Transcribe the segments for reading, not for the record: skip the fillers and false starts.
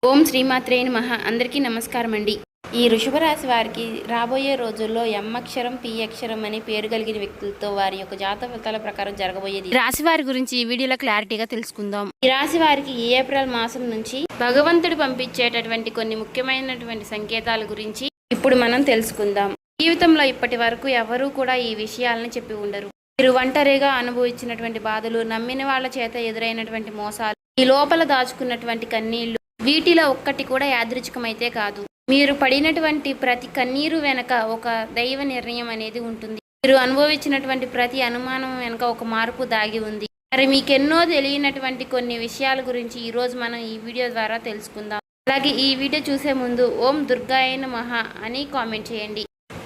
ఓం శ్రీమాత్రే నమః. అందరికీ నమస్కారం అండి. ఈ వృషభ రాశి వారికి రాబోయే రోజుల్లో ఎం అక్షరం పి అక్షరం అనే పేరు కలిగిన వ్యక్తులతో వారి యొక్క జాతక ఫలితాల ప్రకారం జరగబోయేది రాశి వారి గురించి ఈ వీడియోలో క్లారిటీగా తెలుసుకుందాం. ఈ రాశి వారికి ఈ ఏప్రిల్ మాసం నుంచి భగవంతుడు పంపించేటటువంటి కొన్ని ముఖ్యమైనటువంటి సంకేతాల గురించి ఇప్పుడు మనం తెలుసుకుందాం. జీవితంలో ఇప్పటి వరకు ఎవరూ కూడా ఈ విషయాలను చెప్పి ఉండరు. మీరు ఒంటరిగా అనుభవించినటువంటి బాధలు, నమ్మిన వాళ్ళ చేత ఎదురైనటువంటి మోసాలు, ఈ లోపల దాచుకున్నటువంటి కన్నీళ్లు, వీటిలో ఒక్కటి కూడా యాదృచ్ఛికమైతే కాదు. మీరు పడినటువంటి ప్రతి కన్నీరు వెనక ఒక దైవ నిర్ణయం అనేది ఉంటుంది. మీరు అనుభవించినటువంటి ప్రతి అనుమానం వెనక ఒక మార్పు దాగి ఉంది. మరి మీకెన్నో తెలియనటువంటి కొన్ని విషయాల గురించి ఈరోజు మనం ఈ వీడియో ద్వారా తెలుసుకుందాం. అలాగే ఈ వీడియో చూసే ముందు ఓం దుర్గాయ నమః అని కామెంట్ చేయండి.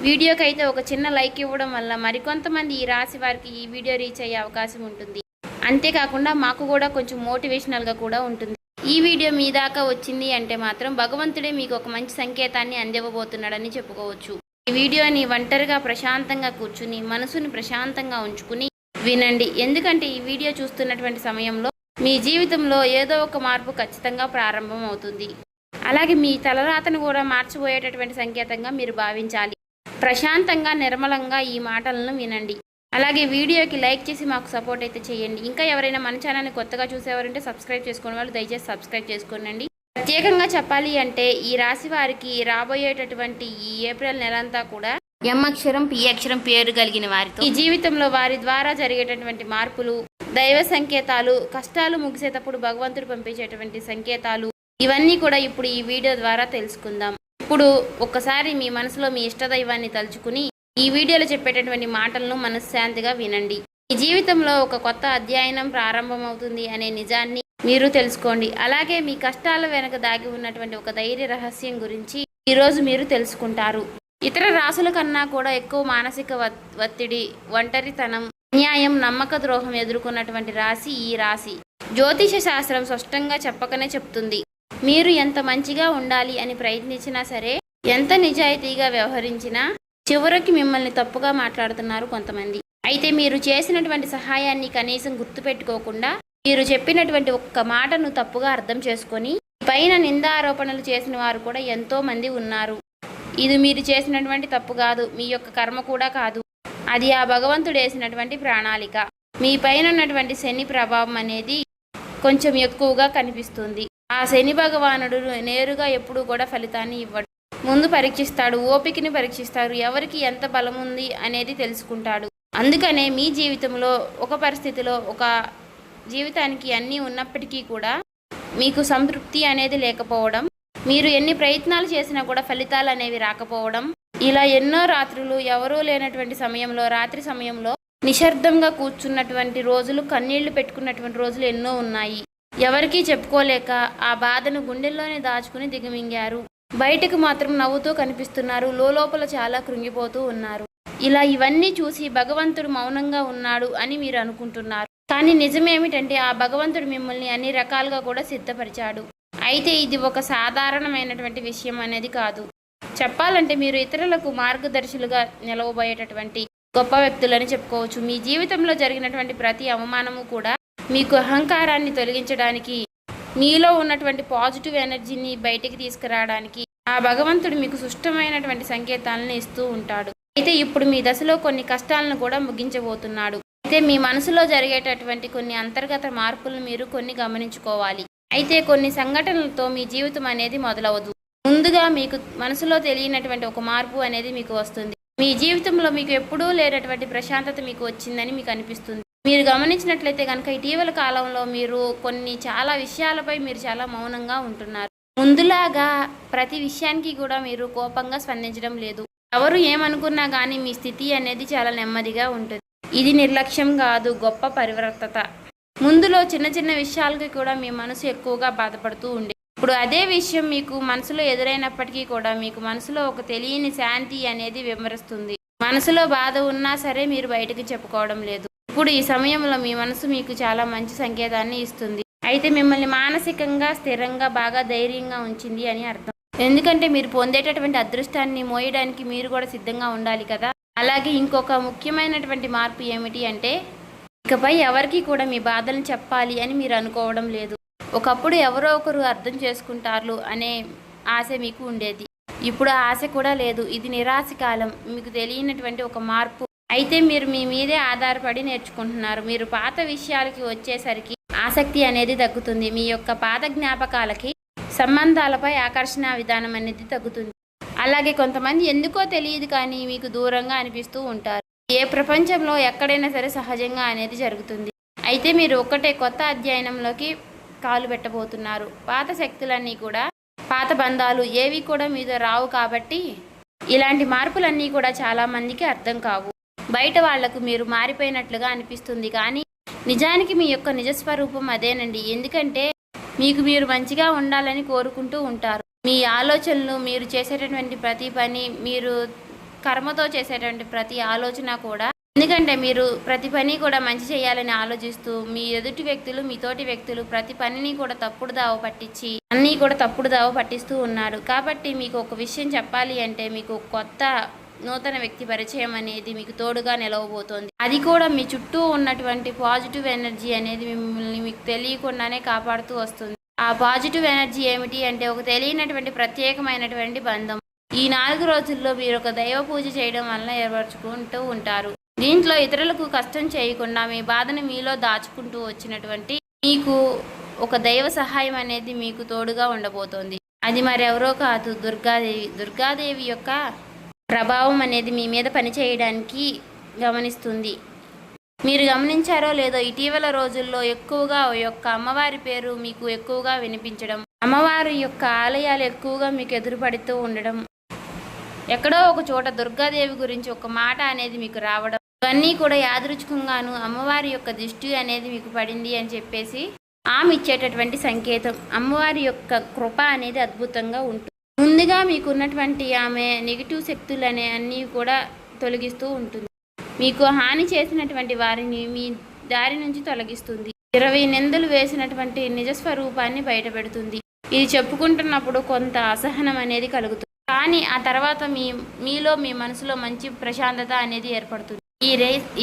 వీడియోకి అయితే ఒక చిన్న లైక్ ఇవ్వడం వల్ల మరికొంతమంది ఈ రాశి వారికి ఈ వీడియో రీచ్ అయ్యే అవకాశం ఉంటుంది. అంతేకాకుండా మాకు కూడా కొంచెం మోటివేషనల్గా కూడా ఉంటుంది. ఈ వీడియో మీ దాకా వచ్చింది అంటే మాత్రం భగవంతుడే మీకు ఒక మంచి సంకేతాన్ని అందివ్వబోతున్నాడని చెప్పుకోవచ్చు. ఈ వీడియోని ఒంటరిగా ప్రశాంతంగా కూర్చుని మనసుని ప్రశాంతంగా ఉంచుకుని వినండి. ఎందుకంటే ఈ వీడియో చూస్తున్నటువంటి సమయంలో మీ జీవితంలో ఏదో ఒక మార్పు ఖచ్చితంగా ప్రారంభం అవుతుంది. అలాగే మీ తలరాతను కూడా మార్చిపోయేటటువంటి సంకేతంగా మీరు భావించాలి. ప్రశాంతంగా నిర్మలంగా ఈ మాటలను వినండి. అలాగే వీడియోకి లైక్ చేసి మాకు సపోర్ట్ అయితే చేయండి. ఇంకా ఎవరైనా మన ఛానల్ని కొత్తగా చూసేవారంటే సబ్స్క్రైబ్ చేసుకునే వాళ్ళు దయచేసి సబ్స్క్రైబ్ చేసుకోండి. ప్రత్యేకంగా చెప్పాలి అంటే ఈ రాశి వారికి రాబోయేటటువంటి ఈ ఏప్రిల్ నెలంతా కూడా ఎం అక్షరం పి అక్షరం పేరు కలిగిన వారితో ఈ జీవితంలో వారి ద్వారా జరిగేటటువంటి మార్పులు, దైవ సంకేతాలు, కష్టాలు ముగిసేటప్పుడు భగవంతుడు పంపించేటువంటి సంకేతాలు, ఇవన్నీ కూడా ఇప్పుడు ఈ వీడియో ద్వారా తెలుసుకుందాం. ఇప్పుడు ఒక్కసారి మీ మనసులో మీ ఇష్టదైవాన్ని తలుచుకుని ఈ వీడియోలో చెప్పేటటువంటి మాటలను మనశ్శాంతిగా వినండి. ఈ జీవితంలో ఒక కొత్త అధ్యయనం ప్రారంభమవుతుంది అనే నిజాన్ని మీరు తెలుసుకోండి. అలాగే మీ కష్టాల వెనక దాగి ఉన్నటువంటి ఒక ధైర్య రహస్యం గురించి ఈరోజు మీరు తెలుసుకుంటారు. ఇతర రాశుల కన్నా కూడా ఎక్కువ మానసిక ఒత్తిడి, ఒంటరితనం, అన్యాయం, నమ్మక ద్రోహం ఎదుర్కొన్నటువంటి రాశి ఈ రాశి. జ్యోతిష శాస్త్రం స్పష్టంగా చెప్పకనే చెప్తుంది. మీరు ఎంత మంచిగా ఉండాలి అని ప్రయత్నించినా సరే, ఎంత నిజాయితీగా వ్యవహరించినా చివరికి మిమ్మల్ని తప్పుగా మాట్లాడుతున్నారు కొంతమంది. అయితే మీరు చేసినటువంటి సహాయాన్ని కనీసం గుర్తుపెట్టుకోకుండా మీరు చెప్పినటువంటి ఒక్క మాటను తప్పుగా అర్థం చేసుకొని పైన నిందారోపణలు చేసిన వారు కూడా ఎంతో మంది ఉన్నారు. ఇది మీరు చేసినటువంటి తప్పు కాదు, మీ యొక్క కర్మ కూడా కాదు. అది ఆ భగవంతుడు వేసినటువంటి ప్రణాళిక. మీ పైన ఉన్నటువంటి శని ప్రభావం అనేది కొంచెం ఎక్కువగా కనిపిస్తుంది. ఆ శని భగవానుడు నేరుగా ఎప్పుడూ కూడా ఫలితాన్ని ఇవ్వడు. ముందు పరీక్షిస్తాడు, ఓపికని పరీక్షిస్తాడు, ఎవరికి ఎంత బలం ఉంది అనేది తెలుసుకుంటాడు. అందుకనే మీ జీవితంలో ఒక పరిస్థితిలో ఒక జీవితానికి అన్నీ ఉన్నప్పటికీ కూడా మీకు సంతృప్తి అనేది లేకపోవడం, మీరు ఎన్ని ప్రయత్నాలు చేసినా కూడా ఫలితాలు అనేవి రాకపోవడం, ఇలా ఎన్నో రాత్రులు ఎవరూ లేనటువంటి సమయంలో, రాత్రి సమయంలో నిశ్శబ్దంగా కూర్చున్నటువంటి రోజులు, కన్నీళ్లు పెట్టుకున్నటువంటి రోజులు ఎన్నో ఉన్నాయి. ఎవరికీ చెప్పుకోలేక ఆ బాధను గుండెల్లోనే దాచుకుని దిగమింగారు. బయటకు మాత్రం నవ్వుతూ కనిపిస్తున్నారు, లోపల చాలా కృంగిపోతూ ఉన్నారు. ఇలా ఇవన్నీ చూసి భగవంతుడు మౌనంగా ఉన్నాడు అని మీరు అనుకుంటున్నారు. కానీ నిజమేమిటంటే ఆ భగవంతుడు మిమ్మల్ని అన్ని రకాలుగా కూడా సిద్ధపరిచాడు. అయితే ఇది ఒక సాధారణమైనటువంటి విషయం అనేది కాదు. చెప్పాలంటే మీరు ఇతరులకు మార్గదర్శులుగా నిలవబోయేటటువంటి గొప్ప వ్యక్తులని చెప్పుకోవచ్చు. మీ జీవితంలో జరిగినటువంటి ప్రతి అవమానము కూడా మీకు అహంకారాన్ని తొలగించడానికి, మీలో ఉన్నటువంటి పాజిటివ్ ఎనర్జీని బయటికి తీసుకురావడానికి ఆ భగవంతుడు మీకు సుష్టమైనటువంటి సంకేతాలను ఇస్తూ ఉంటాడు. అయితే ఇప్పుడు మీ దశలో కొన్ని కష్టాలను కూడా ముగించబోతున్నాడు. అయితే మీ మనసులో జరిగేటటువంటి కొన్ని అంతర్గత మార్పులను మీరు కొన్ని గమనించుకోవాలి. అయితే కొన్ని సంఘటనలతో మీ జీవితం అనేది మొదలవదు. ముందుగా మీకు మనసులో తెలియనటువంటి ఒక మార్పు అనేది మీకు వస్తుంది. మీ జీవితంలో మీకు ఎప్పుడూ లేనటువంటి ప్రశాంతత మీకు వచ్చిందని మీకు అనిపిస్తుంది. మీరు గమనించినట్లయితే కనుక ఇటీవల కాలంలో మీరు చాలా విషయాలపై మీరు చాలా మౌనంగా ఉంటున్నారు. ముందులాగా ప్రతి విషయానికి కూడా మీరు కోపంగా స్పందించడం లేదు. ఎవరు ఏమనుకున్నా కానీ మీ స్థితి అనేది చాలా నెమ్మదిగా ఉంటుంది. ఇది నిర్లక్ష్యం కాదు, గొప్ప పరివర్తత. ముందులో చిన్న చిన్న విషయాలకి కూడా మీ మనసు ఎక్కువగా బాధపడుతూ ఉండే, ఇప్పుడు అదే విషయం మీకు మనసులో ఎదురైనప్పటికీ కూడా మీకు మనసులో ఒక తెలియని శాంతి అనేది విమరిస్తుంది. మనసులో బాధ ఉన్నా సరే మీరు బయటకు చెప్పుకోవడం లేదు. ఇప్పుడు ఈ సమయంలో మీ మనసు మీకు చాలా మంచి సంకేతాన్ని ఇస్తుంది. అయితే మిమ్మల్ని మానసికంగా స్థిరంగా బాగా ధైర్యంగా ఉంచింది అని అర్థం. ఎందుకంటే మీరు పొందేటటువంటి అదృష్టాన్ని మోయడానికి మీరు కూడా సిద్ధంగా ఉండాలి కదా. అలాగే ఇంకొక ముఖ్యమైనటువంటి మార్పు ఏమిటి అంటే ఇకపై ఎవరికి కూడా మీ బాధలను చెప్పాలి అని మీరు అనుకోవడం లేదు. ఒకప్పుడు ఎవరో ఒకరు అర్థం చేసుకుంటారు అనే ఆశ మీకు ఉండేది. ఇప్పుడు ఆ ఆశ కూడా లేదు. ఇది నిరాశ కాలం. మీకు తెలియనటువంటి ఒక మార్పు. అయితే మీరు మీ మీదే ఆధారపడి నేర్చుకుంటున్నారు. మీరు పాత విషయాలకి వచ్చేసరికి ఆసక్తి అనేది తగ్గుతుంది. మీ యొక్క పాత జ్ఞాపకాలకి, సంబంధాలపై ఆకర్షణ విధానం అనేది తగ్గుతుంది. అలాగే కొంతమంది ఎందుకో తెలియదు కానీ మీకు దూరంగా అనిపిస్తూ ఉంటారు. ఏ ప్రపంచంలో ఎక్కడైనా సరే సహజంగా అనేది జరుగుతుంది. అయితే మీరు ఒక్కటే కొత్త అధ్యయనంలోకి కాలు పెట్టబోతున్నారు. పాత శక్తులన్నీ కూడా, పాత బంధాలు ఏవి కూడా మీతో రావు. కాబట్టి ఇలాంటి మార్పులన్నీ కూడా చాలామందికి అర్థం కావు. బయట వాళ్లకు మీరు మారిపోయినట్లుగా అనిపిస్తుంది కానీ నిజానికి మీ యొక్క నిజస్వరూపం అదేనండి. ఎందుకంటే మీకు మీరు మంచిగా ఉండాలని కోరుకుంటూ ఉంటారు. మీ ఆలోచనలు, మీరు చేసేటటువంటి ప్రతి పని, మీరు కర్మతో చేసేటువంటి ప్రతి ఆలోచన కూడా, ఎందుకంటే మీరు ప్రతి పని కూడా మంచి చేయాలని ఆలోచిస్తూ మీ ఎదుటి వ్యక్తులు, మీ తోటి వ్యక్తులు ప్రతి పనిని కూడా తప్పుడు దావ పట్టించి అన్నీ కూడా తప్పుడు దావ పట్టిస్తూ ఉన్నారు. కాబట్టి మీకు ఒక విషయం చెప్పాలి అంటే మీకు కొత్త నూతన వ్యక్తి పరిచయం అనేది మీకు తోడుగా నిలవబోతోంది. అది కూడా మీ చుట్టూ ఉన్నటువంటి పాజిటివ్ ఎనర్జీ అనేది మిమ్మల్ని మీకు తెలియకుండానే కాపాడుతూ వస్తుంది. ఆ పాజిటివ్ ఎనర్జీ ఏమిటి అంటే ఒక తెలియనటువంటి ప్రత్యేకమైనటువంటి బంధం. ఈ 4 రోజుల్లో మీరు ఒక దైవ పూజ చేయడం వల్ల ఏర్పరచుకుంటూ ఉంటారు. దీంట్లో ఇతరులకు కష్టం చేయకుండా మీ బాధను మీలో దాచుకుంటూ వచ్చినటువంటి మీకు ఒక దైవ సహాయం అనేది మీకు తోడుగా ఉండబోతోంది. అది మరెవరో కాదు, దుర్గాదేవి. దుర్గాదేవి యొక్క ప్రభావం అనేది మీ మీద పనిచేయడానికి గమనిస్తుంది. మీరు గమనించారో లేదో ఇటీవల రోజుల్లో ఎక్కువగా యొక్క అమ్మవారి పేరు మీకు ఎక్కువగా వినిపించడం, అమ్మవారి యొక్క ఆలయాలు ఎక్కువగా మీకు ఎదురుపడుతూ ఉండడం, ఎక్కడో ఒక చోట దుర్గాదేవి గురించి ఒక మాట అనేది మీకు రావడం, ఇవన్నీ కూడా యాదృచ్ఛికంగాను అమ్మవారి యొక్క దృష్టి అనేది మీకు పడింది అని చెప్పేసి ఆమె ఇచ్చేటటువంటి సంకేతం. అమ్మవారి యొక్క కృప అనేది అద్భుతంగా ఉంటుంది. ముందుగా మీకున్నటువంటి ఆమె నెగిటివ్ శక్తులు అనే అన్నీ కూడా తొలగిస్తూ ఉంటుంది. మీకు హాని చేసినటువంటి వారిని మీ దారి నుంచి తొలగిస్తుంది. 20 నిందలు వేసినటువంటి నిజస్వరూపాన్ని బయటపెడుతుంది. ఇది చెప్పుకుంటున్నప్పుడు కొంత అసహనం అనేది కలుగుతుంది. కానీ ఆ తర్వాత మీలో మీ మనసులో మంచి ప్రశాంతత అనేది ఏర్పడుతుంది.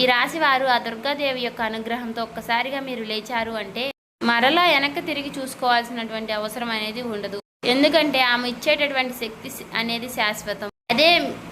ఈ రాశి వారు ఆ దుర్గాదేవి యొక్క అనుగ్రహంతో ఒక్కసారిగా మీరు లేచారు అంటే మరలా వెనక్కి తిరిగి చూసుకోవాల్సినటువంటి అవసరం అనేది ఉండదు. ఎందుకంటే ఆమె ఇచ్చేటటువంటి శక్తి అనేది శాశ్వతం. అదే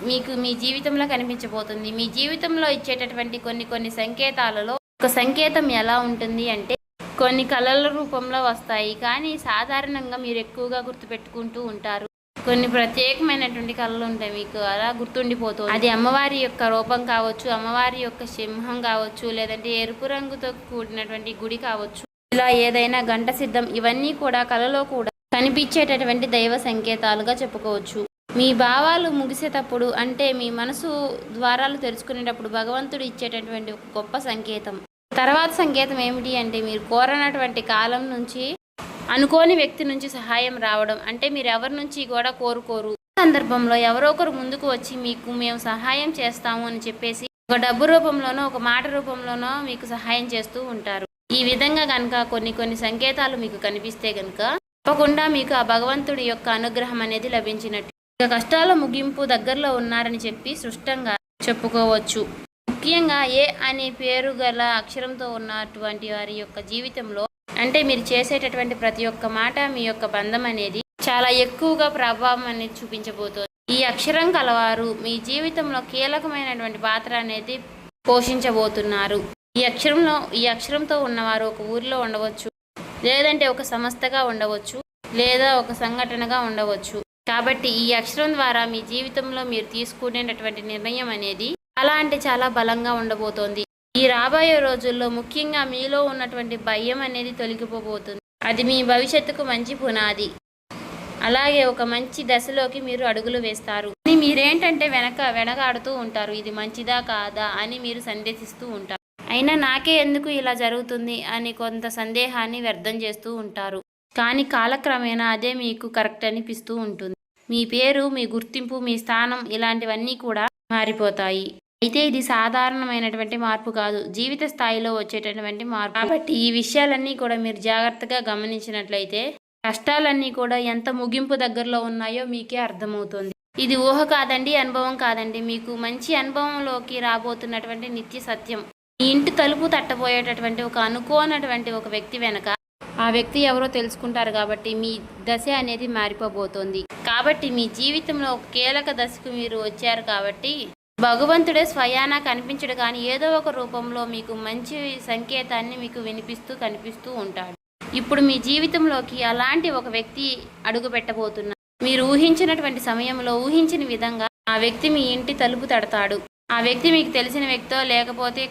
మీకు మీ జీవితంలో కనిపించబోతుంది. మీ జీవితంలో ఇచ్చేటటువంటి కొన్ని సంకేతాలలో ఒక సంకేతం ఎలా ఉంటుంది అంటే కొన్ని కళల రూపంలో వస్తాయి. కానీ సాధారణంగా మీరు ఎక్కువగా గుర్తుపెట్టుకుంటూ ఉంటారు. కొన్ని ప్రత్యేకమైనటువంటి కళలు ఉంటాయి, మీకు అలా గుర్తుండిపోతుంది. అది అమ్మవారి యొక్క రూపం కావచ్చు, అమ్మవారి యొక్క సింహం కావచ్చు, లేదంటే ఎరుపు రంగుతో కూడినటువంటి గుడి కావచ్చు, ఇలా ఏదైనా గంట సిద్ధం, ఇవన్నీ కూడా కళలో కూడా కనిపించేటటువంటి దైవ సంకేతాలుగా చెప్పుకోవచ్చు. మీ భావాలు ముగిసేటప్పుడు అంటే మీ మనసు ద్వారాలు తెరుచుకునేటప్పుడు భగవంతుడు ఇచ్చేటటువంటి ఒక గొప్ప సంకేతం. తర్వాత సంకేతం ఏమిటి అంటే మీరు కోరనటువంటి కాలం నుంచి అనుకోని వ్యక్తి నుంచి సహాయం రావడం. అంటే మీరు ఎవరి నుంచి కూడా కోరుకోరు, సందర్భంలో ఎవరో ఒకరు ముందుకు వచ్చి మీకు మేము సహాయం చేస్తాము అని చెప్పేసి ఒక డబ్బు రూపంలోనో ఒక మాట రూపంలోనో మీకు సహాయం చేస్తూ ఉంటారు. ఈ విధంగా కనుక కొన్ని సంకేతాలు మీకు కనిపిస్తే కనుక తప్పకుండా మీకు ఆ భగవంతుడి యొక్క అనుగ్రహం అనేది లభించినట్టు. ఇక కష్టాల ముగింపు దగ్గరలో ఉన్నారని చెప్పి స్పష్టంగా చెప్పుకోవచ్చు. ముఖ్యంగా ఏ అనే పేరు గల అక్షరంతో ఉన్నటువంటి వారి యొక్క జీవితంలో అంటే మీరు చేసేటటువంటి ప్రతి ఒక్క మాట మీ యొక్క బంధం అనేది చాలా ఎక్కువగా ప్రభావం అనేది చూపించబోతోంది. ఈ అక్షరం కలవారు మీ జీవితంలో కీలకమైనటువంటి పాత్ర అనేది పోషించబోతున్నారు. ఈ అక్షరంతో ఉన్నవారు ఒక ఊరిలో ఉండవచ్చు, లేదంటే ఒక సంస్థగా ఉండవచ్చు, లేదా ఒక సంఘటనగా ఉండవచ్చు. కాబట్టి ఈ అక్షరం ద్వారా మీ జీవితంలో మీరు తీసుకునేటటువంటి నిర్ణయం అనేది చాలా అంటే చాలా బలంగా ఉండబోతోంది. ఈ రాబోయే రోజుల్లో ముఖ్యంగా మీలో ఉన్నటువంటి భయం అనేది తొలగిపోబోతుంది. అది మీ భవిష్యత్తుకు మంచి పునాది. అలాగే ఒక మంచి దశలోకి మీరు అడుగులు వేస్తారు. మీరేంటంటే వెనకాడుతూ ఉంటారు. ఇది మంచిదా కాదా అని మీరు సందేహిస్తూ ఉంటారు. అయినా నాకే ఎందుకు ఇలా జరుగుతుంది అని కొంత సందేహాన్ని వ్యర్థం చేస్తూ ఉంటారు. కానీ కాలక్రమేణా అదే మీకు కరెక్ట్ అనిపిస్తూ ఉంటుంది. మీ పేరు, మీ గుర్తింపు, మీ స్థానం ఇలాంటివన్నీ కూడా మారిపోతాయి. అయితే ఇది సాధారణమైనటువంటి మార్పు కాదు, జీవిత స్థాయిలో వచ్చేటటువంటి మార్పు. కాబట్టి ఈ విషయాలన్నీ కూడా మీరు జాగ్రత్తగా గమనించినట్లయితే కష్టాలన్నీ కూడా ఎంత ముగింపు దగ్గరలో ఉన్నాయో మీకే అర్థమవుతుంది. ఇది ఊహ కాదండి, అనుభవం కాదండి, మీకు మంచి అనుభవంలోకి రాబోతున్నటువంటి నిత్య సత్యం. మీ ఇంటి తలుపు తట్టబోయేటటువంటి ఒక అనుకోనటువంటి ఒక వ్యక్తి వెనక ఆ వ్యక్తి ఎవరో తెలుసుకుంటారు కాబట్టి మీ దశ అనేది మారిపోబోతోంది. కాబట్టి మీ జీవితంలో ఒక కీలక దశకు మీరు వచ్చారు కాబట్టి భగవంతుడే స్వయానా కనిపించడు కానీ ఏదో ఒక రూపంలో మీకు మంచి సంకేతాన్ని మీకు వినిపిస్తూ కనిపిస్తూ ఉంటాడు. ఇప్పుడు మీ జీవితంలోకి అలాంటి ఒక వ్యక్తి అడుగు పెట్టబోతున్నారు. మీరు ఊహించినటువంటి సమయంలో ఊహించిన విధంగా ఆ వ్యక్తి మీ ఇంటి తలుపు తడతాడు. ఆ వ్యక్తి మీకు తెలిసిన వ్యక్తో లేకపోతే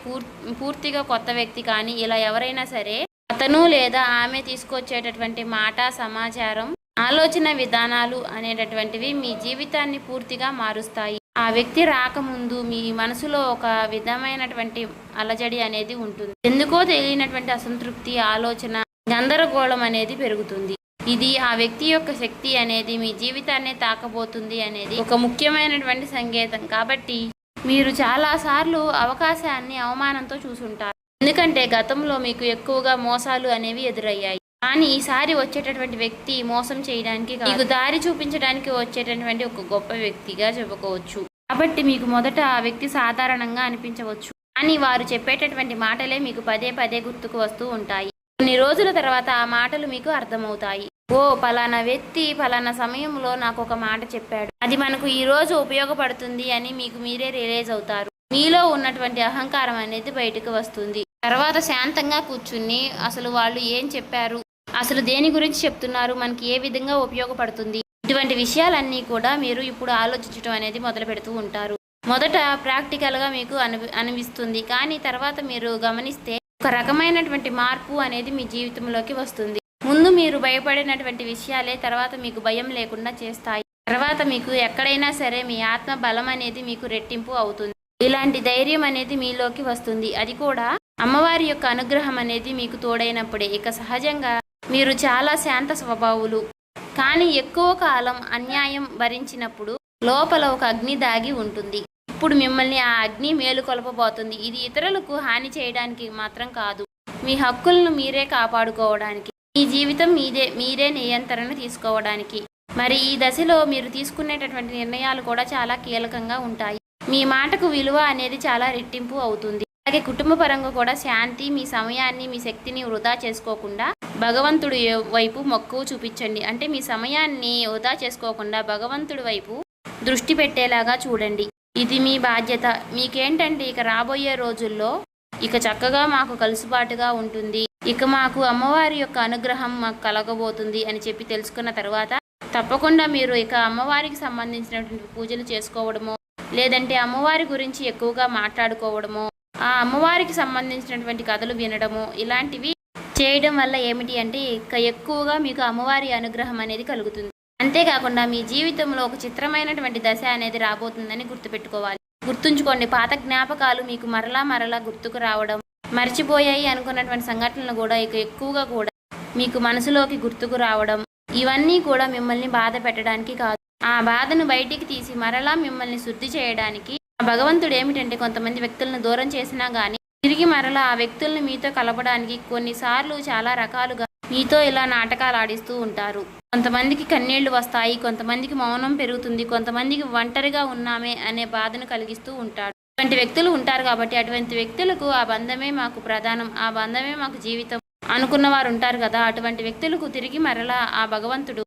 పూర్తిగా కొత్త వ్యక్తి కానీ ఇలా ఎవరైనా సరే అతను లేదా ఆమె తీసుకొచ్చేటటువంటి మాట, సమాచారం, ఆలోచన విధానాలు అనేటటువంటివి మీ జీవితాన్ని పూర్తిగా మారుస్తాయి. ఆ వ్యక్తి రాకముందు మీ మనసులో ఒక విధమైనటువంటి అలజడి అనేది ఉంటుంది. ఎందుకో తెలియనటువంటి అసంతృప్తి, ఆలోచన, గందరగోళం అనేది పెరుగుతుంది. ఇది ఆ వ్యక్తి యొక్క శక్తి అనేది మీ జీవితాన్ని తాకబోతుంది అనేది ఒక ముఖ్యమైనటువంటి సంకేతం. కాబట్టి మీరు చాలాసార్లు అవకాశాన్ని అవమానంతో చూసుంటారు. ఎందుకంటే గతంలో మీకు ఎక్కువగా మోసాలు అనేవి ఎదురయ్యాయి. కానీ ఈసారి వచ్చేటటువంటి వ్యక్తి మోసం చేయడానికి మీకు దారి చూపించడానికి వచ్చేటటువంటి ఒక గొప్ప వ్యక్తిగా చెప్పుకోవచ్చు. కాబట్టి మీకు మొదట ఆ వ్యక్తి సాధారణంగా అనిపించవచ్చు, కానీ వారు చెప్పేటటువంటి మాటలే మీకు పదే పదే గుర్తుకు వస్తూ ఉంటాయి. కొన్ని రోజుల తర్వాత ఆ మాటలు మీకు అర్థమవుతాయి. ఓ పలానా వ్యక్తి పలానా సమయంలో నాకు ఒక మాట చెప్పాడు, అది మనకు ఈ రోజు ఉపయోగపడుతుంది అని మీకు మీరే రియలైజ్ అవుతారు. మీలో ఉన్నటువంటి అహంకారం అనేది బయటకు వస్తుంది. తర్వాత శాంతంగా కూర్చుని అసలు వాళ్ళు ఏం చెప్పారు, అసలు దేని గురించి చెప్తున్నారు, మనకి ఏ విధంగా ఉపయోగపడుతుంది, ఇటువంటి విషయాలన్నీ కూడా మీరు ఇప్పుడు ఆలోచించడం అనేది మొదలు పెడుతూ ఉంటారు. మొదట ప్రాక్టికల్గా మీకు అనిపిస్తుంది, కానీ తర్వాత మీరు గమనిస్తే ఒక రకమైనటువంటి మార్పు అనేది మీ జీవితంలోకి వస్తుంది. ముందు మీరు భయపడినటువంటి విషయాలే తర్వాత మీకు భయం లేకుండా చేస్తాయి. తర్వాత మీకు ఎక్కడైనా సరే మీ ఆత్మ బలం అనేది మీకు రెట్టింపు అవుతుంది. ఇలాంటి ధైర్యం అనేది మీలోకి వస్తుంది. అది కూడా అమ్మవారి యొక్క అనుగ్రహం అనేది మీకు తోడైనప్పుడే. ఇక సహజంగా మీరు చాలా శాంత స్వభావులు, కానీ ఎక్కువ కాలం అన్యాయం భరించినప్పుడు లోపల ఒక అగ్ని దాగి ఉంటుంది. ఇప్పుడు మిమ్మల్ని ఆ అగ్ని మేలుకొల్పబోతుంది. ఇది ఇతరులకు హాని చేయడానికి మాత్రం కాదు, మీ హక్కులను మీరే కాపాడుకోవడానికి, మీ జీవితం మీరే నియంత్రణ తీసుకోవడానికి. మరి ఈ దశలో మీరు తీసుకునేటటువంటి నిర్ణయాలు కూడా చాలా కీలకంగా ఉంటాయి. మీ మాటకు విలువ అనేది చాలా రెట్టింపు అవుతుంది. అలాగే కుటుంబ పరంగా కూడా శాంతి, మీ సమయాన్ని, మీ శక్తిని వృధా చేసుకోకుండా భగవంతుడి వైపు మక్కువ చూపించండి. అంటే మీ సమయాన్ని వృధా చేసుకోకుండా భగవంతుడి వైపు దృష్టి పెట్టేలాగా చూడండి. ఇది మీ బాధ్యత. మీకేంటంటే ఇక రాబోయే రోజుల్లో ఇక చక్కగా మాకు కలుసుబాటుగా ఉంటుంది, ఇక మాకు అమ్మవారి యొక్క అనుగ్రహం మాకు కలగబోతుంది అని చెప్పి తెలుసుకున్న తర్వాత తప్పకుండా మీరు ఇక అమ్మవారికి సంబంధించినటువంటి పూజలు చేసుకోవడమో, లేదంటే అమ్మవారి గురించి ఎక్కువగా మాట్లాడుకోవడమో, ఆ అమ్మవారికి సంబంధించినటువంటి కథలు వినడము, ఇలాంటివి చేయడం వల్ల ఏమిటి అంటే ఇక ఎక్కువగా మీకు అమ్మవారి అనుగ్రహం అనేది కలుగుతుంది. అంతేకాకుండా మీ జీవితంలో ఒక చిత్రమైనటువంటి దశ అనేది రాబోతుందని గుర్తుపెట్టుకోవాలి. గుర్తుంచుకోండి, పాత జ్ఞాపకాలు మీకు మరలా గుర్తుకు రావడం, మర్చిపోయాయి అనుకున్నటువంటి సంఘటనలు కూడా ఇక ఎక్కువగా కూడా మీకు మనసులోకి గుర్తుకు రావడం, ఇవన్నీ కూడా మిమ్మల్ని బాధ పెట్టడానికి కాదు, ఆ బాధను బయటికి తీసి మరలా మిమ్మల్ని శుద్ధి చేయడానికి. భగవంతుడు ఏమిటంటే కొంతమంది వ్యక్తులను దూరం చేసినా కానీ తిరిగి మరలా ఆ వ్యక్తులను మీతో కలపడానికి కొన్నిసార్లు చాలా రకాలుగా మీతో ఇలా నాటకాలు ఆడిస్తూ ఉంటారు. కొంతమందికి కన్నీళ్లు వస్తాయి, కొంతమందికి మౌనం పెరుగుతుంది, కొంతమందికి ఒంటరిగా ఉన్నామే అనే బాధను కలిగిస్తూ ఉంటాడు. అటువంటి వ్యక్తులు ఉంటారు. కాబట్టి అటువంటి వ్యక్తులకు ఆ బంధమే మాకు ప్రధానం, ఆ బంధమే మాకు జీవితం అనుకున్న వారు ఉంటారు కదా, అటువంటి వ్యక్తులకు తిరిగి మరలా ఆ భగవంతుడు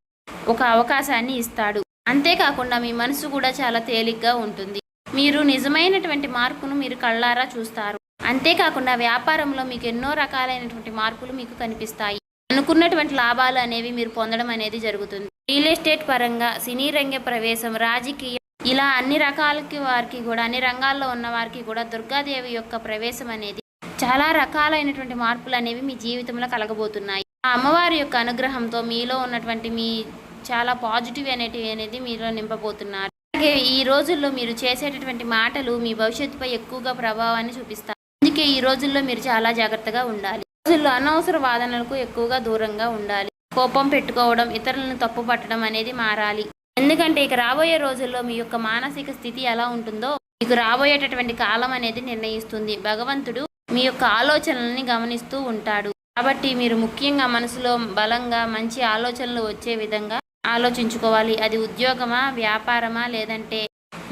ఒక అవకాశాన్ని ఇస్తాడు. అంతేకాకుండా మీ మనసు కూడా చాలా తేలిగ్గా ఉంటుంది. మీరు నిజమైనటువంటి మార్పును మీరు కళ్ళారా చూస్తారు. అంతేకాకుండా వ్యాపారంలో మీకు ఎన్నో రకాలైనటువంటి మార్పులు మీకు కనిపిస్తాయి. అనుకున్నటువంటి లాభాలు అనేవి మీరు పొందడం అనేది జరుగుతుంది. రియల్ ఎస్టేట్ పరంగా, సినీ రంగ ప్రవేశం, రాజకీయం, ఇలా అన్ని రకాలకి వారికి కూడా, అన్ని రంగాల్లో ఉన్న వారికి కూడా దుర్గాదేవి యొక్క ప్రవేశం అనేది చాలా రకాలైనటువంటి మార్పులు అనేవి మీ జీవితంలో కలగబోతున్నాయి. ఆ అమ్మవారి యొక్క అనుగ్రహంతో మీలో ఉన్నటువంటి మీ చాలా పాజిటివ్ అనేది మీలో నింపబోతున్నారు. అలాగే ఈ రోజుల్లో మీరు చేసేటటువంటి మాటలు మీ భవిష్యత్తుపై ఎక్కువగా ప్రభావాన్ని చూపిస్తాయి. అందుకే ఈ రోజుల్లో మీరు చాలా జాగ్రత్తగా ఉండాలి. రోజుల్లో అనవసర వాదనలకు ఎక్కువగా దూరంగా ఉండాలి. కోపం పెట్టుకోవడం, ఇతరులను తప్పు పట్టడం అనేది మారాలి. ఎందుకంటే ఇక రాబోయే రోజుల్లో మీ యొక్క మానసిక స్థితి ఎలా ఉంటుందో మీకు రాబోయేటటువంటి కాలం అనేది నిర్ణయిస్తుంది. భగవంతుడు మీ యొక్క ఆలోచనల్ని గమనిస్తూ ఉంటాడు. కాబట్టి మీరు ముఖ్యంగా మనసులో బలంగా మంచి ఆలోచనలు వచ్చే విధంగా ఆలోచించుకోవాలి. అది ఉద్యోగమా, వ్యాపారమా, లేదంటే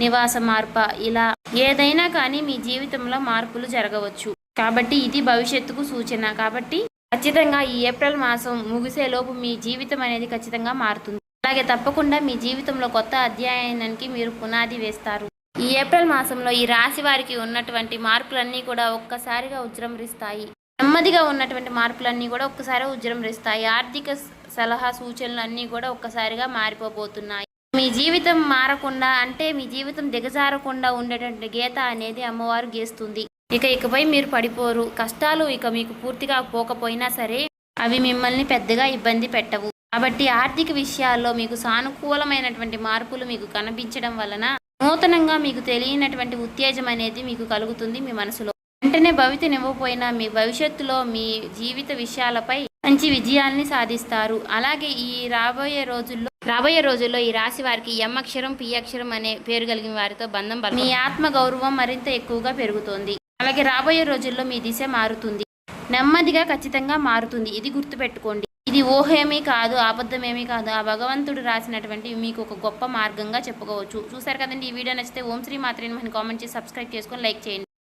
నివాస మార్ప, ఇలా ఏదైనా కానీ మీ జీవితంలో మార్పులు జరగవచ్చు. కాబట్టి ఇది భవిష్యత్తుకు సూచన. కాబట్టి ఖచ్చితంగా ఈ ఏప్రిల్ మాసం ముగిసేలోపు మీ జీవితం అనేది ఖచ్చితంగా మారుతుంది. అలాగే తప్పకుండా మీ జీవితంలో కొత్త అధ్యాయానికి మీరు పునాది వేస్తారు. ఈ ఏప్రిల్ మాసంలో ఈ రాశి వారికి ఉన్నటువంటి మార్పులన్నీ కూడా ఒక్కసారిగా ఉజృంభిస్తాయి. నెమ్మదిగా ఉన్నటువంటి మార్పులన్నీ కూడా ఒక్కసారి ఉజృంభిస్తాయి. ఆర్థిక సలహా సూచనలు అన్నీ కూడా ఒక్కసారిగా మారిపోబోతున్నాయి. మీ జీవితం మారకుండా అంటే మీ జీవితం దిగజారకుండా ఉండేటువంటి గీత అనేది అమ్మవారు గీస్తుంది. ఇకపై మీరు పడిపోరు. కష్టాలు ఇక మీకు పూర్తిగా పోకపోయినా సరే అవి మిమ్మల్ని పెద్దగా ఇబ్బంది పెట్టవు. కాబట్టి ఆర్థిక విషయాల్లో మీకు సానుకూలమైనటువంటి మార్పులు మీకు కనిపించడం వలన నూతనంగా మీకు తెలియనటువంటి ఉత్తేజం అనేది మీకు కలుగుతుంది మీ మనసులో. వెంటనే భవితనివ్వకపోయినా మీ భవిష్యత్తులో మీ జీవిత విషయాలపై మంచి విజయాల్ని సాధిస్తారు. అలాగే ఈ రాబోయే రోజుల్లో ఈ రాశి వారికి ఎం అక్షరం పి అక్షరం అనే పేరు కలిగిన వారితో బంధం మీ ఆత్మ గౌరవం మరింత ఎక్కువగా పెరుగుతోంది. అలాగే రాబోయే రోజుల్లో మీ దిశ మారుతుంది. నెమ్మదిగా ఖచ్చితంగా మారుతుంది. ఇది గుర్తుపెట్టుకోండి. ఇది ఊహేమీ కాదు, అబద్ధమేమీ కాదు. ఆ భగవంతుడు రాసినటువంటి మీకు ఒక గొప్ప మార్గంగా చెప్పుకోవచ్చు. చూసారు కదండి. ఈ వీడియో నచ్చితే ఓం శ్రీ మాత్రే నమః కామెంట్ చేసి సబ్స్క్రైబ్ చేసుకొని లైక్ చేయండి.